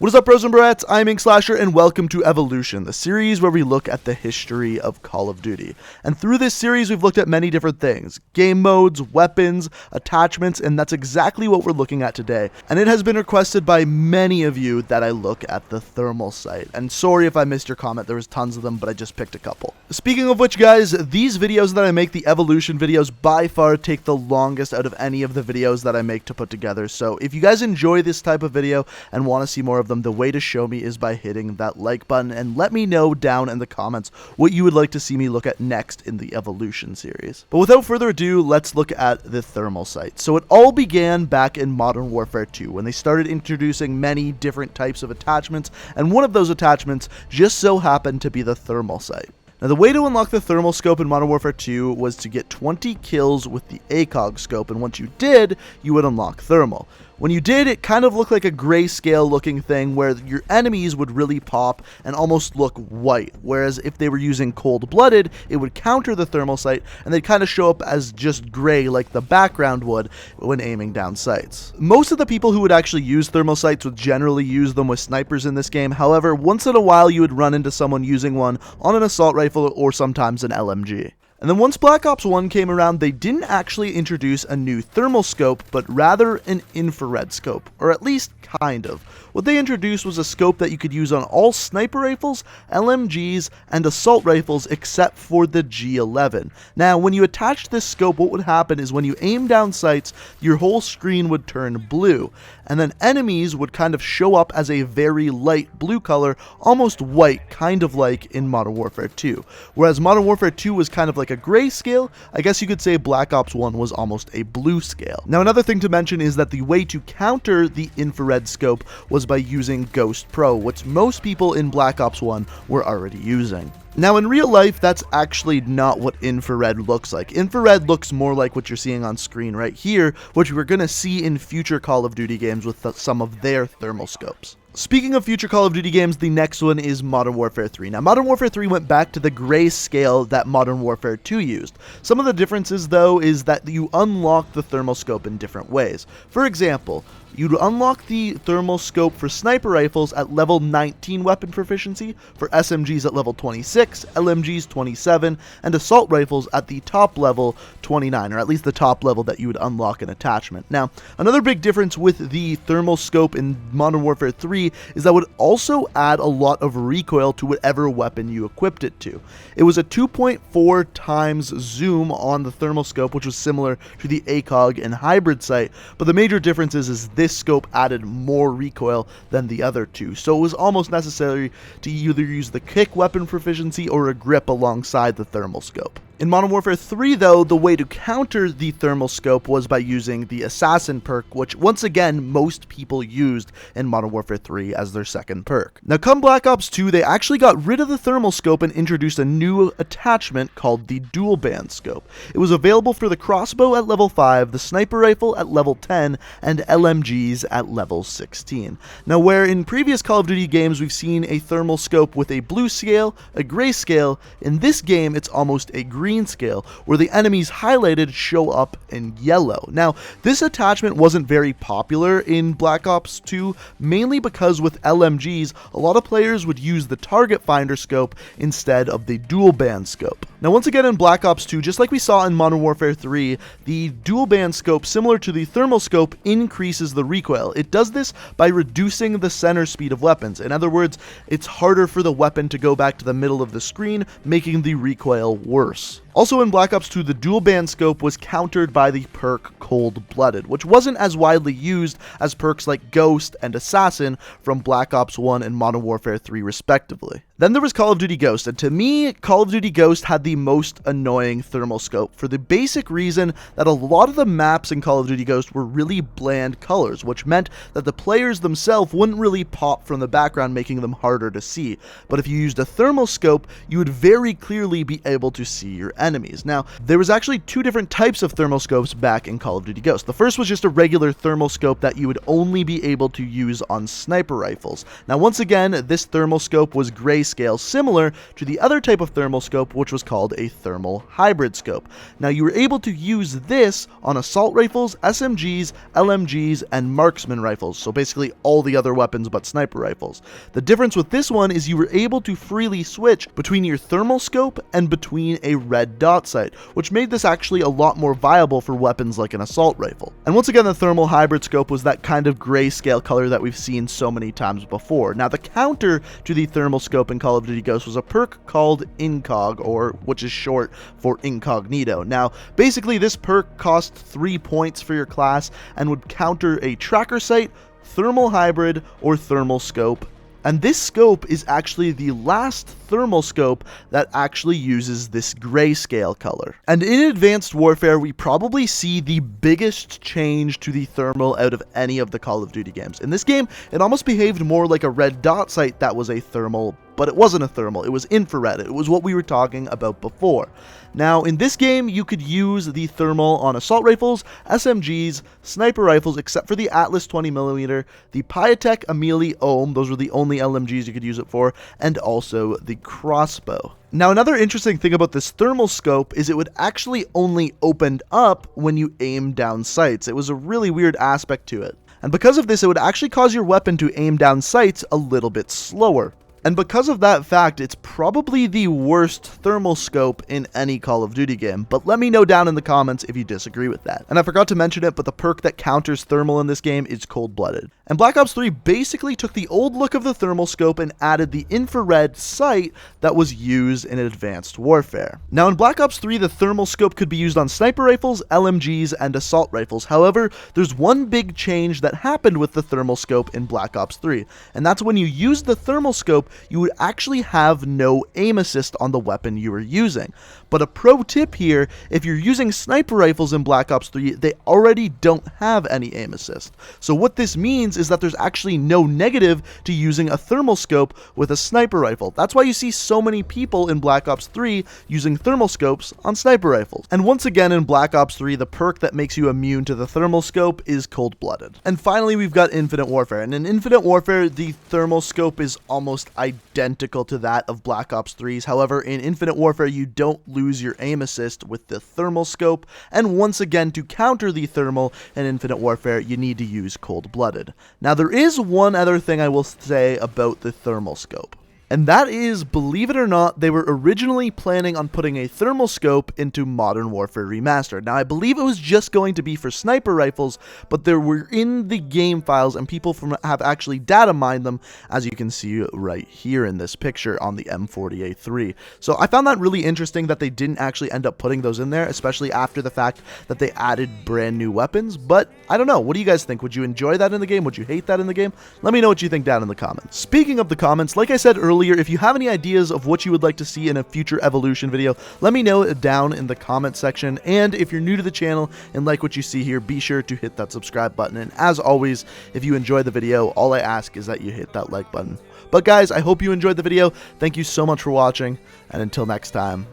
What is up, bros and broettes? I'm Inkslasher, and welcome to Evolution, the series where we look at the history of Call of Duty. And through this series, we've looked at many different things: game modes, weapons, attachments, and that's exactly what we're looking at today. And it has been requested by many of you that I look at the thermal sight. And sorry if I missed your comment, there was tons of them, but I just picked a couple. Speaking of which, guys, these videos that I make, the Evolution videos, by far take the longest out of any of the videos that I make to put together. So if you guys enjoy this type of video and want to see more of them, the way to show me is by hitting that like button, and let me know down in the comments what you would like to see me look at next in the Evolution series. But without further ado, let's look at the thermal sight. So it all began back in Modern Warfare 2 when they started introducing many different types of attachments, and one of those attachments just so happened to be the thermal sight. Now, the way to unlock the thermal scope in Modern Warfare 2 was to get 20 kills with the ACOG scope, and once you did, you would unlock thermal. When you did, it kind of looked like a grayscale looking thing where your enemies would really pop and almost look white, whereas if they were using cold-blooded, it would counter the thermal sight and they'd kind of show up as just gray like the background would when aiming down sights. Most of the people who would actually use thermal sights would generally use them with snipers in this game. However, once in a while you would run into someone using one on an assault rifle or sometimes an LMG. And then once Black Ops 1 came around, they didn't actually introduce a new thermal scope, but rather an infrared scope, or at least kind of. What they introduced was a scope that you could use on all sniper rifles, LMGs, and assault rifles except for the G11. Now, when you attached this scope, what would happen is when you aim down sights, your whole screen would turn blue, and then enemies would kind of show up as a very light blue color, almost white, kind of like in Modern Warfare 2. Whereas Modern Warfare 2 was kind of like a grayscale, I guess you could say Black Ops 1 was almost a blue scale. Now, another thing to mention is that the way to counter the infrared scope was by using Ghost Pro, which most people in Black Ops 1 were already using. Now, in real life, that's actually not what infrared looks like. Infrared looks more like what you're seeing on screen right here, which we're going to see in future Call of Duty games with some of their thermal scopes. Speaking of future Call of Duty games, the next one is Modern Warfare 3. Now, Modern Warfare 3 went back to the grayscale that Modern Warfare 2 used. Some of the differences, though, is that you unlock the thermal scope in different ways. For example, you'd unlock the thermal scope for sniper rifles at level 19 weapon proficiency, for SMGs at level 26, LMGs 27, and assault rifles at the top level 29, or at least the top level that you would unlock an attachment. Now, another big difference with the thermal scope in Modern Warfare 3 is that would also add a lot of recoil to whatever weapon you equipped it to. It was a 2.4 times zoom on the thermal scope, which was similar to the ACOG and hybrid sight, but the major difference is this scope added more recoil than the other two, so it was almost necessary to either use the kick weapon proficiency or a grip alongside the thermal scope. In Modern Warfare 3, though, the way to counter the thermal scope was by using the Assassin perk, which, once again, most people used in Modern Warfare 3 as their second perk. Now, come Black Ops 2, they actually got rid of the thermal scope and introduced a new attachment called the Dual Band Scope. It was available for the crossbow at level 5, the sniper rifle at level 10, and LMGs at level 16. Now, where in previous Call of Duty games we've seen a thermal scope with a blue scale, a gray scale, in this game it's almost a green scale, where the enemies highlighted show up in yellow. Now, this attachment wasn't very popular in Black Ops 2, mainly because with LMGs, a lot of players would use the target finder scope instead of the dual band scope. Now, once again in Black Ops 2, just like we saw in Modern Warfare 3, the dual band scope, similar to the thermal scope, increases the recoil. It does this by reducing the center speed of weapons. In other words, it's harder for the weapon to go back to the middle of the screen, making the recoil worse. Also in Black Ops 2, the dual band scope was countered by the perk Cold-Blooded, which wasn't as widely used as perks like Ghost and Assassin from Black Ops 1 and Modern Warfare 3 respectively. Then there was Call of Duty Ghost, and to me, Call of Duty Ghost had the most annoying thermal scope for the basic reason that a lot of the maps in Call of Duty Ghost were really bland colors, which meant that the players themselves wouldn't really pop from the background, making them harder to see. But if you used a thermal scope, you would very clearly be able to see your enemies. Now, there was actually two different types of thermal scopes back in Call of Duty Ghosts. The first was just a regular thermal scope that you would only be able to use on sniper rifles. Now, once again, this thermal scope was grayscale, similar to the other type of thermal scope, which was called a thermal hybrid scope. Now, you were able to use this on assault rifles, SMGs, LMGs, and marksman rifles, so basically all the other weapons but sniper rifles. The difference with this one is you were able to freely switch between your thermal scope and between a red dot sight, which made this actually a lot more viable for weapons like an assault rifle. And once again, the thermal hybrid scope was that kind of grayscale color that we've seen so many times before. Now, the counter to the thermal scope in Call of Duty Ghosts was a perk called Incog, or which is short for incognito. Now, basically this perk cost 3 points for your class and would counter a tracker sight, thermal hybrid, or thermal scope. And this scope is actually the last thermal scope that actually uses this grayscale color. And in Advanced Warfare, we probably see the biggest change to the thermal out of any of the Call of Duty games. In this game, it almost behaved more like a red dot sight that was a thermal, but it wasn't a thermal, it was infrared. It was what we were talking about before. Now, in this game, you could use the thermal on assault rifles, SMGs, sniper rifles, except for the Atlas 20mm, the Pyotech Amelie Ohm, those were the only LMGs you could use it for, and also the crossbow. Now, another interesting thing about this thermal scope is it would actually only open up when you aim down sights. It was a really weird aspect to it. And because of this, it would actually cause your weapon to aim down sights a little bit slower. And because of that fact, it's probably the worst thermal scope in any Call of Duty game, but let me know down in the comments if you disagree with that. And I forgot to mention it, but the perk that counters thermal in this game is cold-blooded. And Black Ops 3 basically took the old look of the thermal scope and added the infrared sight that was used in Advanced Warfare. Now, in Black Ops 3, the thermal scope could be used on sniper rifles, LMGs, and assault rifles. However, there's one big change that happened with the thermal scope in Black Ops 3, and that's when you use the thermal scope, you would actually have no aim assist on the weapon you were using. But a pro tip here, if you're using sniper rifles in Black Ops 3, they already don't have any aim assist. So what this means is that there's actually no negative to using a thermal scope with a sniper rifle. That's why you see so many people in Black Ops 3 using thermal scopes on sniper rifles. And once again in Black Ops 3, the perk that makes you immune to the thermal scope is cold-blooded. And finally, we've got Infinite Warfare. And in Infinite Warfare, the thermal scope is almost identical to that of Black Ops 3's. However, in Infinite Warfare, you don't lose your aim assist with the thermal scope, and once again, to counter the thermal in Infinite Warfare, you need to use cold-blooded. Now, there is one other thing I will say about the thermal scope. And that is, believe it or not, they were originally planning on putting a thermal scope into Modern Warfare Remastered. Now, I believe it was just going to be for sniper rifles, but there were in the game files, and people have actually data mined them, as you can see right here in this picture on the M40A3. So I found that really interesting that they didn't actually end up putting those in there, especially after the fact that they added brand new weapons. But I don't know, what do you guys think? Would you enjoy that in the game? Would you hate that in the game? Let me know what you think down in the comments. Speaking of the comments, like I said earlier, if you have any ideas of what you would like to see in a future Evolution video, let me know down in the comment section. And if you're new to the channel and like what you see here, be sure to hit that subscribe button. And as always, if you enjoy the video, all I ask is that you hit that like button. But guys, I hope you enjoyed the video. Thank you so much for watching, and until next time,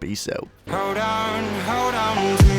peace out. Hold on